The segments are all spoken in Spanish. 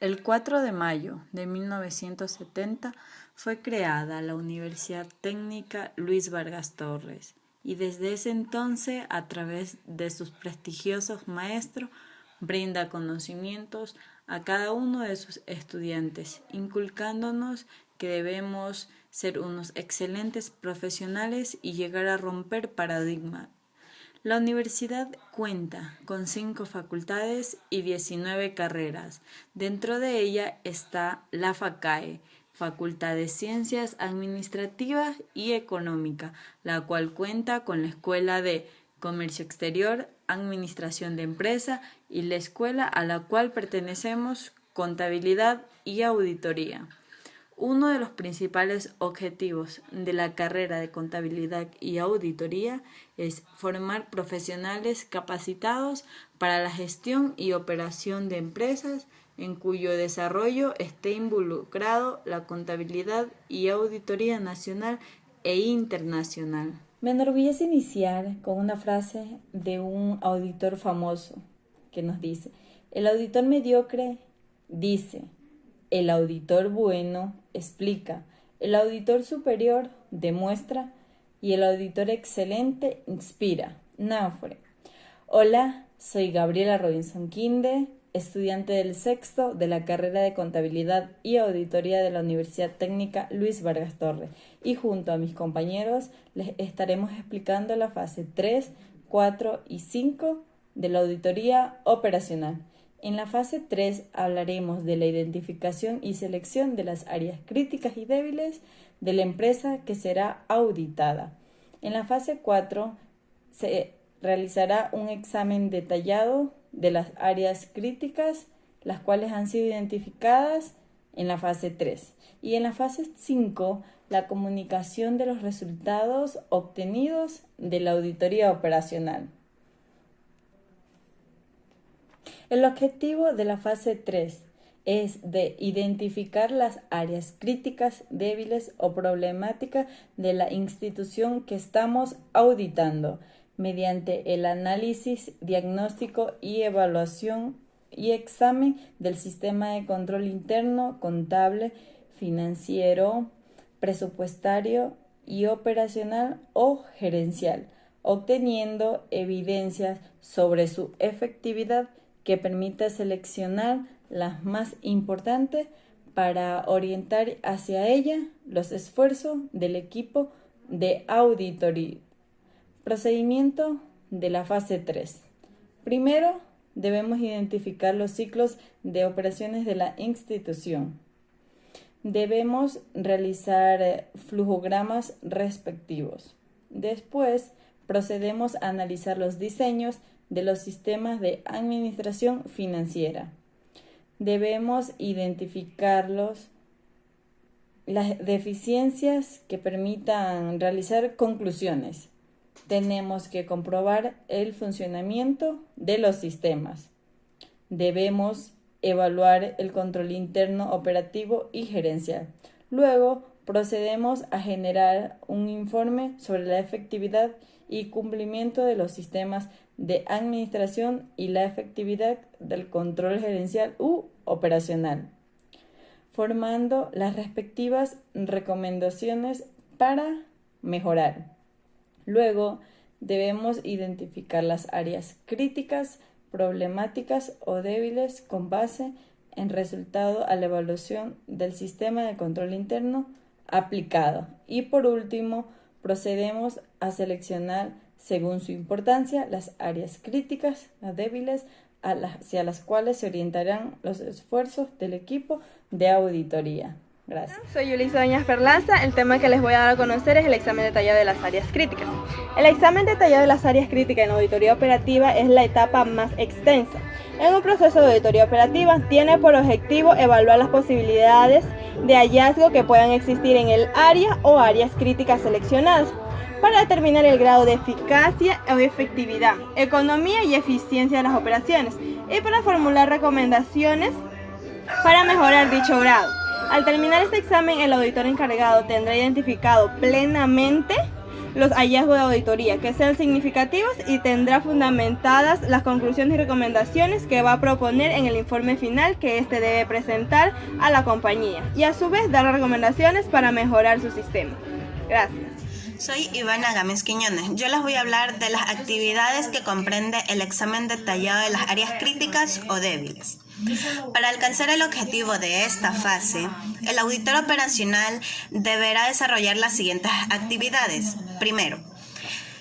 El 4 de mayo de 1970 fue creada la Universidad Técnica Luis Vargas Torres y desde ese entonces, a través de sus prestigiosos maestros, brinda conocimientos a cada uno de sus estudiantes, inculcándonos que debemos ser unos excelentes profesionales y llegar a romper paradigmas. La universidad cuenta con 5 facultades y 19 carreras. Dentro de ella está la FACAE, Facultad de Ciencias Administrativas y Económica, la cual cuenta con la Escuela de Comercio Exterior, Administración de Empresa y la escuela a la cual pertenecemos, Contabilidad y Auditoría. Uno de los principales objetivos de la carrera de Contabilidad y Auditoría es formar profesionales capacitados para la gestión y operación de empresas en cuyo desarrollo esté involucrado la contabilidad y auditoría nacional e internacional. Me enorgullece iniciar con una frase de un auditor famoso que nos dice: el auditor mediocre dice, el auditor bueno explica, el auditor superior demuestra y el auditor excelente inspira. Náufre. Hola, soy Gabriela Robinson Quinde, estudiante del sexto de la carrera de Contabilidad y Auditoría de la Universidad Técnica Luis Vargas Torres, y junto a mis compañeros les estaremos explicando la fase 3, 4 y 5 de la auditoría operacional. En la fase 3 hablaremos de la identificación y selección de las áreas críticas y débiles de la empresa que será auditada. En la fase 4 se realizará un examen detallado de las áreas críticas, las cuales han sido identificadas en la fase 3. Y en la fase 5, la comunicación de los resultados obtenidos de la auditoría operacional. El objetivo de la fase 3 es de identificar las áreas críticas, débiles o problemáticas de la institución que estamos auditando, mediante el análisis, diagnóstico y evaluación y examen del sistema de control interno, contable, financiero, presupuestario y operacional o gerencial, obteniendo evidencias sobre su efectividad que permita seleccionar las más importantes para orientar hacia ella los esfuerzos del equipo de auditoría. Procedimiento de la fase 3. Primero, debemos identificar los ciclos de operaciones de la institución. Debemos realizar flujogramas respectivos. Después, procedemos a analizar los diseños de los sistemas de administración financiera. Debemos identificar las deficiencias que permitan realizar conclusiones. Tenemos que comprobar el funcionamiento de los sistemas. Debemos evaluar el control interno operativo y gerencial. Luego procedemos a generar un informe sobre la efectividad y cumplimiento de los sistemas de administración y la efectividad del control gerencial u operacional, formando las respectivas recomendaciones para mejorar. Luego debemos identificar las áreas críticas, problemáticas o débiles con base en resultado a la evaluación del sistema de control interno aplicado. Y por último, procedemos a seleccionar según su importancia las áreas críticas, las débiles, hacia las cuales se orientarán los esfuerzos del equipo de auditoría. Gracias. Soy Yulisa Doñas Perlaza. El tema que les voy a dar a conocer es el examen detallado de las áreas críticas. El examen detallado de las áreas críticas en auditoría operativa es la etapa más extensa. En un proceso de auditoría operativa tiene por objetivo evaluar las posibilidades de hallazgo que puedan existir en el área o áreas críticas seleccionadas para determinar el grado de eficacia o efectividad, economía y eficiencia de las operaciones y para formular recomendaciones para mejorar dicho grado. Al terminar este examen, el auditor encargado tendrá identificado plenamente los hallazgos de auditoría, que sean significativos, y tendrá fundamentadas las conclusiones y recomendaciones que va a proponer en el informe final que éste debe presentar a la compañía, y a su vez dar las recomendaciones para mejorar su sistema. Gracias. Soy Ivana Gámez Quiñones. Yo les voy a hablar de las actividades que comprende el examen detallado de las áreas críticas o débiles. Para alcanzar el objetivo de esta fase, el auditor operacional deberá desarrollar las siguientes actividades. Primero,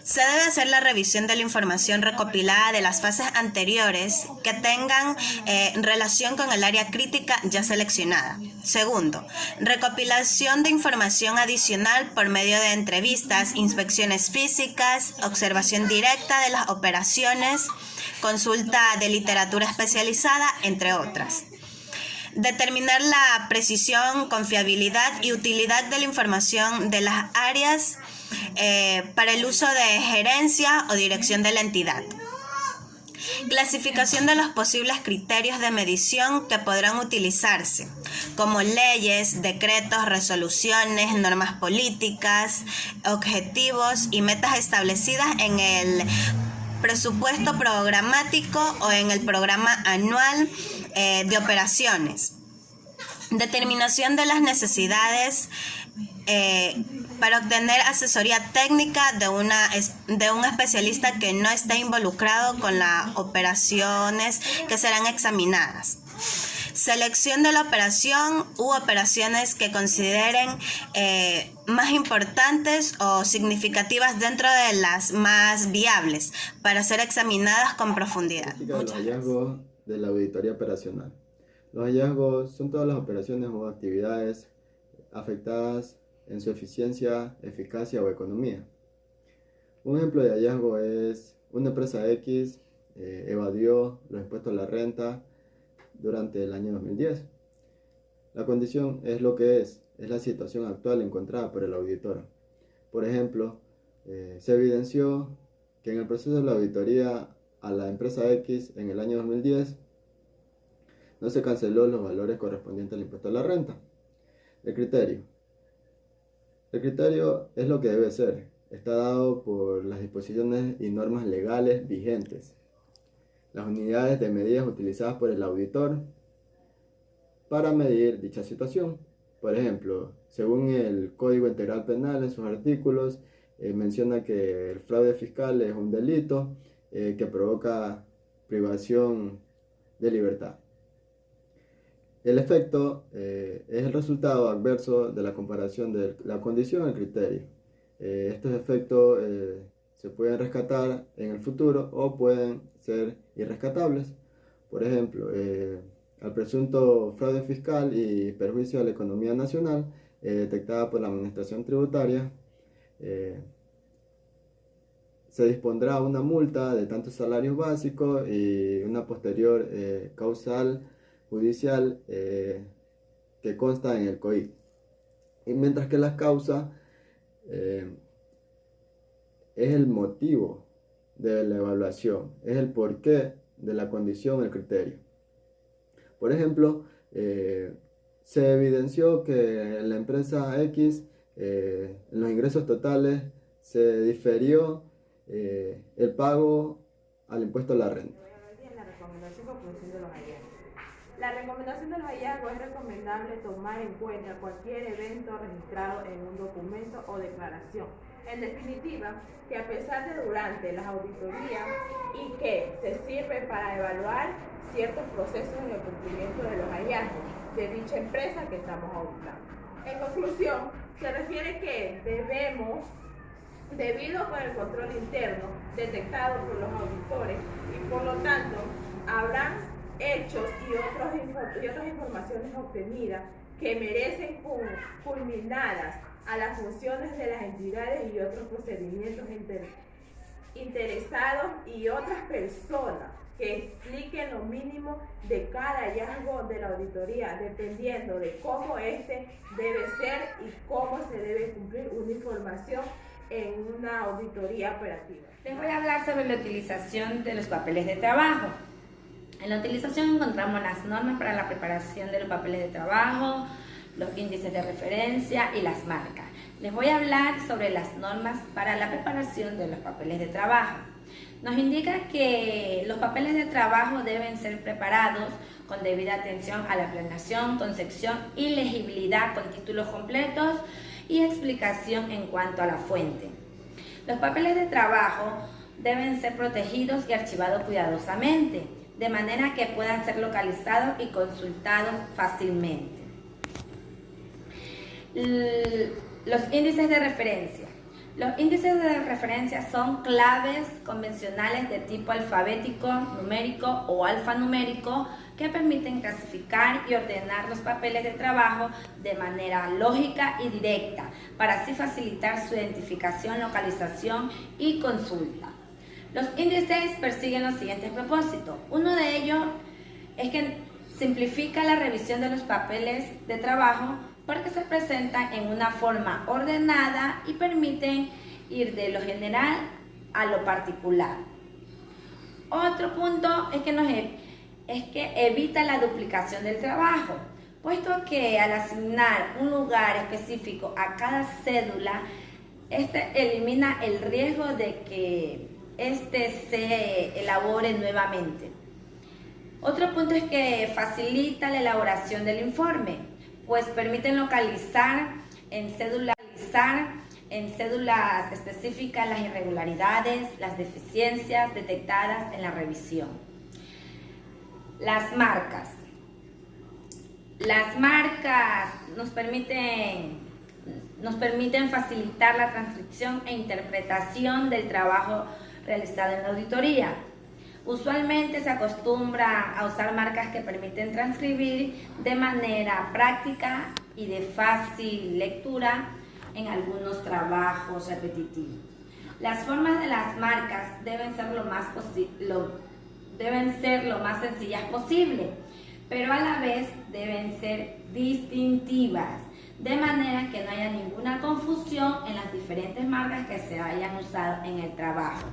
se debe hacer la revisión de la información recopilada de las fases anteriores que tengan relación con el área crítica ya seleccionada. Segundo, recopilación de información adicional por medio de entrevistas, inspecciones físicas, observación directa de las operaciones, consulta de literatura especializada, entre otras. Determinar la precisión, confiabilidad y utilidad de la información de las áreas para el uso de gerencia o dirección de la entidad. Clasificación de los posibles criterios de medición que podrán utilizarse, como leyes, decretos, resoluciones, normas políticas, objetivos y metas establecidas en el presupuesto programático o en el programa anual de operaciones. Determinación de las necesidades para obtener asesoría técnica de un especialista que no esté involucrado con las operaciones que serán examinadas. Selección de la operación u operaciones que consideren más importantes o significativas dentro de las más viables para ser examinadas con profundidad. Los hallazgos de la auditoría operacional. Los hallazgos son todas las operaciones o actividades afectadas en su eficiencia, eficacia o economía. Un ejemplo de hallazgo es una empresa X evadió los impuestos a la renta durante el año 2010. La condición es lo que es la situación actual encontrada por el auditor. Por ejemplo, se evidenció que en el proceso de la auditoría a la empresa X en el año 2010 no se canceló los valores correspondientes al impuesto a la renta. El criterio. El criterio es lo que debe ser. Está dado por las disposiciones y normas legales vigentes. Las unidades de medidas utilizadas por el auditor para medir dicha situación. Por ejemplo, según el Código Integral Penal en sus artículos, menciona que el fraude fiscal es un delito que provoca privación de libertad. El efecto es el resultado adverso de la comparación de la condición al criterio. Estos efectos se pueden rescatar en el futuro o pueden ser irrescatables. Por ejemplo, al presunto fraude fiscal y perjuicio a la economía nacional detectada por la Administración Tributaria, se dispondrá una multa de tantos salarios básicos y una posterior causal judicial que consta en el COIC. Y mientras que la causa es el motivo de la evaluación, es el porqué de la condición, el criterio. Por ejemplo, se evidenció que en la empresa X, en los ingresos totales, se diferió el pago al impuesto a la renta. La recomendación de los hallazgos es recomendable tomar en cuenta cualquier evento registrado en un documento o declaración. En definitiva, que a pesar de durante las auditorías y que se sirve para evaluar ciertos procesos en el cumplimiento de los hallazgos de dicha empresa que estamos auditando. En conclusión, se refiere que debemos, debido con el control interno detectado por los auditores y por lo tanto habrán hechos y otras informaciones obtenidas que merecen culminadas a las funciones de las entidades y otros procedimientos interesados y otras personas que expliquen lo mínimo de cada hallazgo de la auditoría, dependiendo de cómo este debe ser y cómo se debe cumplir una información en una auditoría operativa. Les voy a hablar sobre la utilización de los papeles de trabajo. En la utilización encontramos las normas para la preparación de los papeles de trabajo, los índices de referencia y las marcas. Les voy a hablar sobre las normas para la preparación de los papeles de trabajo. Nos indica que los papeles de trabajo deben ser preparados con debida atención a la planeación, concepción y legibilidad con títulos completos y explicación en cuanto a la fuente. Los papeles de trabajo deben ser protegidos y archivados cuidadosamente, de manera que puedan ser localizados y consultados fácilmente. Los índices de referencia. Los índices de referencia son claves convencionales de tipo alfabético, numérico o alfanumérico que permiten clasificar y ordenar los papeles de trabajo de manera lógica y directa para así facilitar su identificación, localización y consulta. Los índices persiguen los siguientes propósitos. Uno de ellos es que simplifica la revisión de los papeles de trabajo porque se presentan en una forma ordenada y permiten ir de lo general a lo particular. Otro punto es que evita la duplicación del trabajo, puesto que al asignar un lugar específico a cada cédula, elimina el riesgo de que se elabore nuevamente. Otro punto es que facilita la elaboración del informe, pues permiten localizar en cédulas específicas las irregularidades, las deficiencias detectadas en la revisión. Las marcas. Las marcas nos permiten facilitar la transcripción e interpretación del trabajo realizado en la auditoría. Usualmente se acostumbra a usar marcas que permiten transcribir de manera práctica y de fácil lectura en algunos trabajos repetitivos. Las formas de las marcas deben ser lo más sencillas posible, pero a la vez deben ser distintivas, de manera que no haya ninguna confusión en las diferentes marcas que se hayan usado en el trabajo.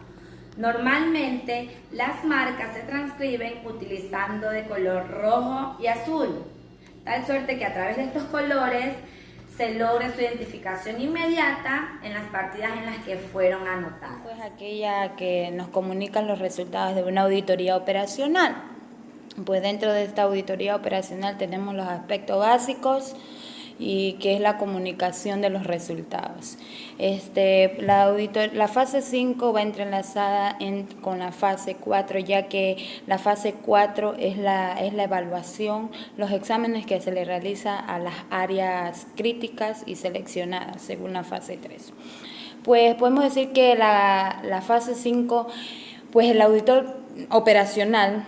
Normalmente, las marcas se transcriben utilizando de color rojo y azul, tal suerte que a través de estos colores se logre su identificación inmediata en las partidas en las que fueron anotadas. Pues aquella que nos comunica los resultados de una auditoría operacional. Pues dentro de esta auditoría operacional tenemos los aspectos básicos y que es la comunicación de los resultados. La fase 5 va entrelazada con la fase 4, ya que la fase 4 es la evaluación, los exámenes que se le realiza a las áreas críticas y seleccionadas según la fase 3. Pues podemos decir que la fase 5, pues el auditor operacional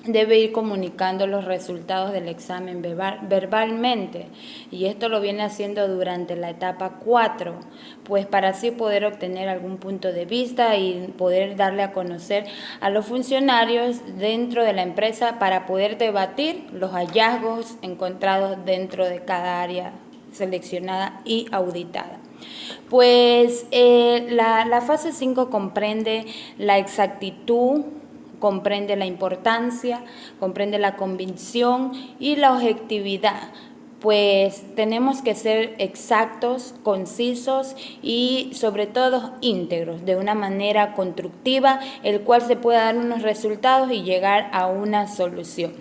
debe ir comunicando los resultados del examen verbalmente, y esto lo viene haciendo durante la etapa 4, pues para así poder obtener algún punto de vista y poder darle a conocer a los funcionarios dentro de la empresa para poder debatir los hallazgos encontrados dentro de cada área seleccionada y auditada. Pues la fase 5 comprende la exactitud, comprende la importancia, comprende la convicción y la objetividad. Pues tenemos que ser exactos, concisos y sobre todo íntegros, de una manera constructiva, el cual se pueda dar unos resultados y llegar a una solución.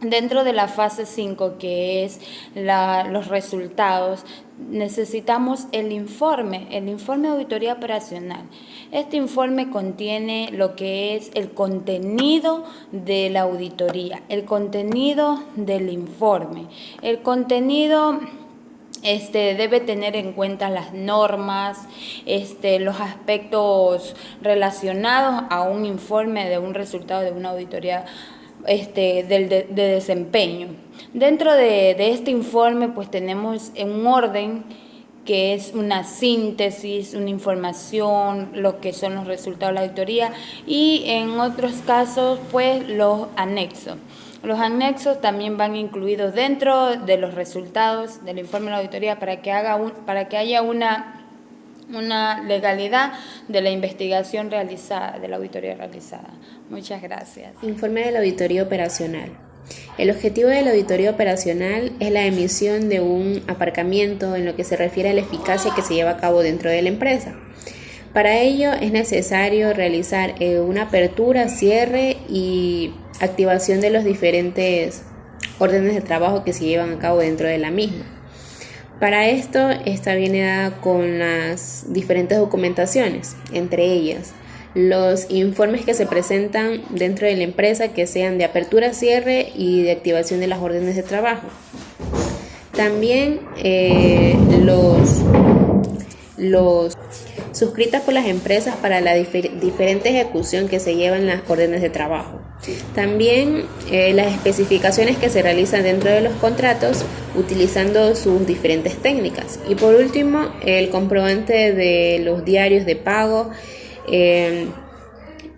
Dentro de la fase 5, que es los resultados, necesitamos el informe de auditoría operacional. Este informe contiene lo que es el contenido de la auditoría, el contenido del informe. El contenido debe tener en cuenta las normas, los aspectos relacionados a un informe de un resultado de una auditoría de desempeño. Dentro de este informe pues tenemos un orden que es una síntesis, una información, lo que son los resultados de la auditoría, y en otros casos pues los anexos. Los anexos también van incluidos dentro de los resultados del informe de la auditoría para que haya una legalidad de la investigación realizada, de la auditoría realizada. Muchas gracias. Informe de la auditoría operacional. El objetivo de la auditoría operacional es la emisión de un aparcamiento en lo que se refiere a la eficacia que se lleva a cabo dentro de la empresa. Para ello es necesario realizar una apertura, cierre y activación de los diferentes órdenes de trabajo que se llevan a cabo dentro de la misma. Para esto, esta viene dada con las diferentes documentaciones, entre ellas los informes que se presentan dentro de la empresa que sean de apertura, cierre y de activación de las órdenes de trabajo. También los suscritas por las empresas para la diferente ejecución que se llevan las órdenes de trabajo. También las especificaciones que se realizan dentro de los contratos utilizando sus diferentes técnicas. Y por último, el comprobante de los diarios de pago,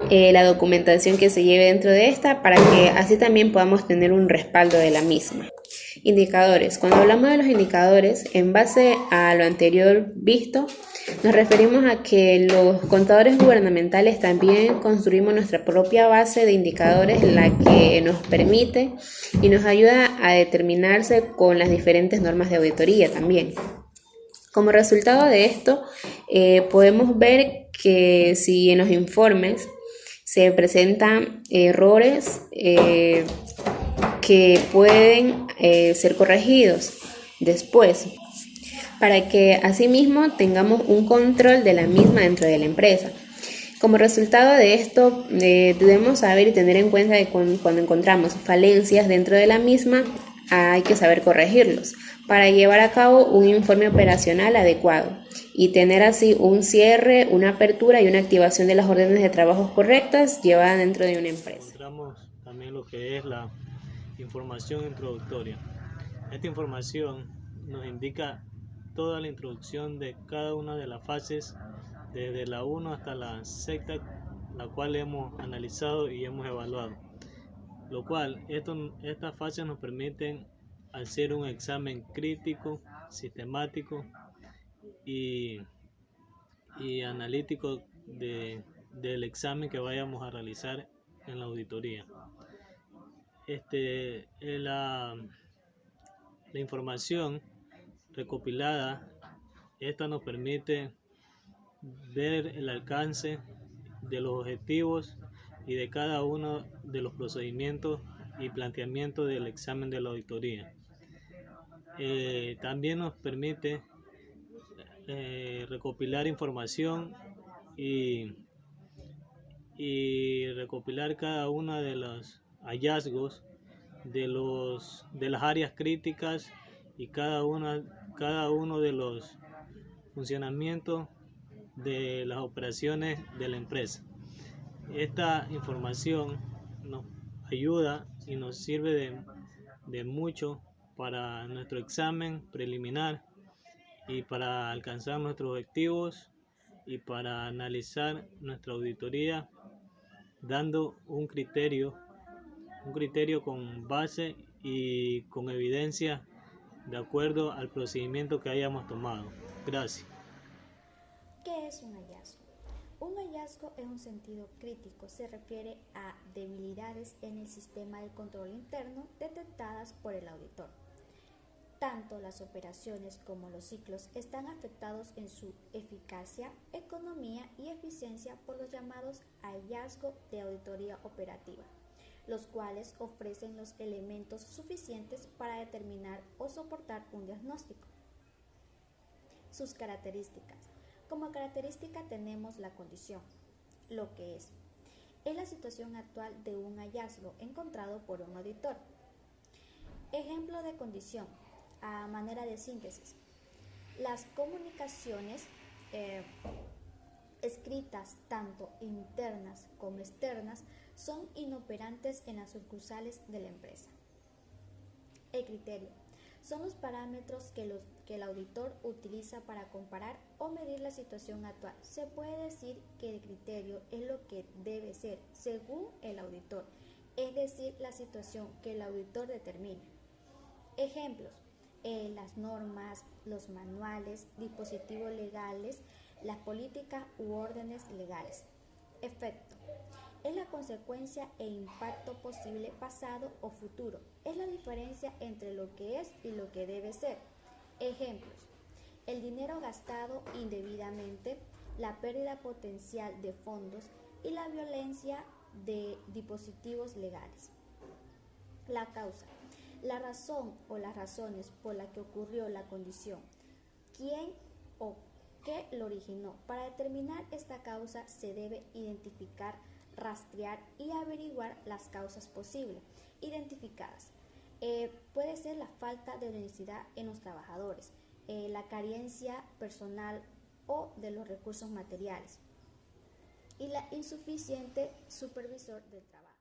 la documentación que se lleve dentro de esta para que así también podamos tener un respaldo de la misma. Indicadores. Cuando hablamos de los indicadores, en base a lo anterior visto, nos referimos a que los contadores gubernamentales también construimos nuestra propia base de indicadores, la que nos permite y nos ayuda a determinarse con las diferentes normas de auditoría también. Como resultado de esto, podemos ver que si en los informes se presentan errores que pueden ser corregidos después, para que asimismo tengamos un control de la misma dentro de la empresa. Como resultado de esto, debemos saber y tener en cuenta que cuando encontramos falencias dentro de la misma, hay que saber corregirlos para llevar a cabo un informe operacional adecuado y tener así un cierre, una apertura y una activación de las órdenes de trabajo correctas llevadas dentro de una empresa. Encontramos también lo que es la información introductoria. Esta información nos indica toda la introducción de cada una de las fases, desde la 1 hasta la sexta, la cual hemos analizado y hemos evaluado. Lo cual, estas fases nos permiten hacer un examen crítico, sistemático y analítico del examen que vayamos a realizar en la auditoría. La información recopilada, esta nos permite ver el alcance de los objetivos y de cada uno de los procedimientos y planteamientos del examen de la auditoría. También nos permite recopilar información y recopilar cada uno de los hallazgos de las áreas críticas y cada uno de los funcionamientos de las operaciones de la empresa. Esta información nos ayuda y nos sirve de mucho para nuestro examen preliminar y para alcanzar nuestros objetivos y para analizar nuestra auditoría, dando un criterio con base y con evidencia de acuerdo al procedimiento que hayamos tomado. Gracias. ¿Qué es un hallazgo? Un hallazgo en un sentido crítico se refiere a debilidades en el sistema de control interno detectadas por el auditor. Tanto las operaciones como los ciclos están afectados en su eficacia, economía y eficiencia por los llamados hallazgos de auditoría operativa, los cuales ofrecen los elementos suficientes para determinar o soportar un diagnóstico. Sus características. Como característica tenemos la condición, lo que es la situación actual de un hallazgo encontrado por un auditor. Ejemplo de condición, a manera de síntesis. Las comunicaciones escritas, tanto internas como externas, son inoperantes en las sucursales de la empresa. El criterio. Son los parámetros que el auditor utiliza para comparar o medir la situación actual. Se puede decir que el criterio es lo que debe ser según el auditor, es decir, la situación que el auditor determina. Ejemplos: las normas, los manuales, dispositivos legales, las políticas u órdenes legales. Efecto. es la consecuencia e impacto posible pasado o futuro. Es la diferencia entre lo que es y lo que debe ser. Ejemplos: el dinero gastado indebidamente, la pérdida potencial de fondos y la violencia de dispositivos legales. La causa: la razón o las razones por las que ocurrió la condición. ¿Quién o qué lo originó? Para determinar esta causa se debe identificar, rastrear y averiguar las causas posibles identificadas. Puede ser la falta de honestidad en los trabajadores, la carencia personal o de los recursos materiales y la insuficiente supervisor del trabajo.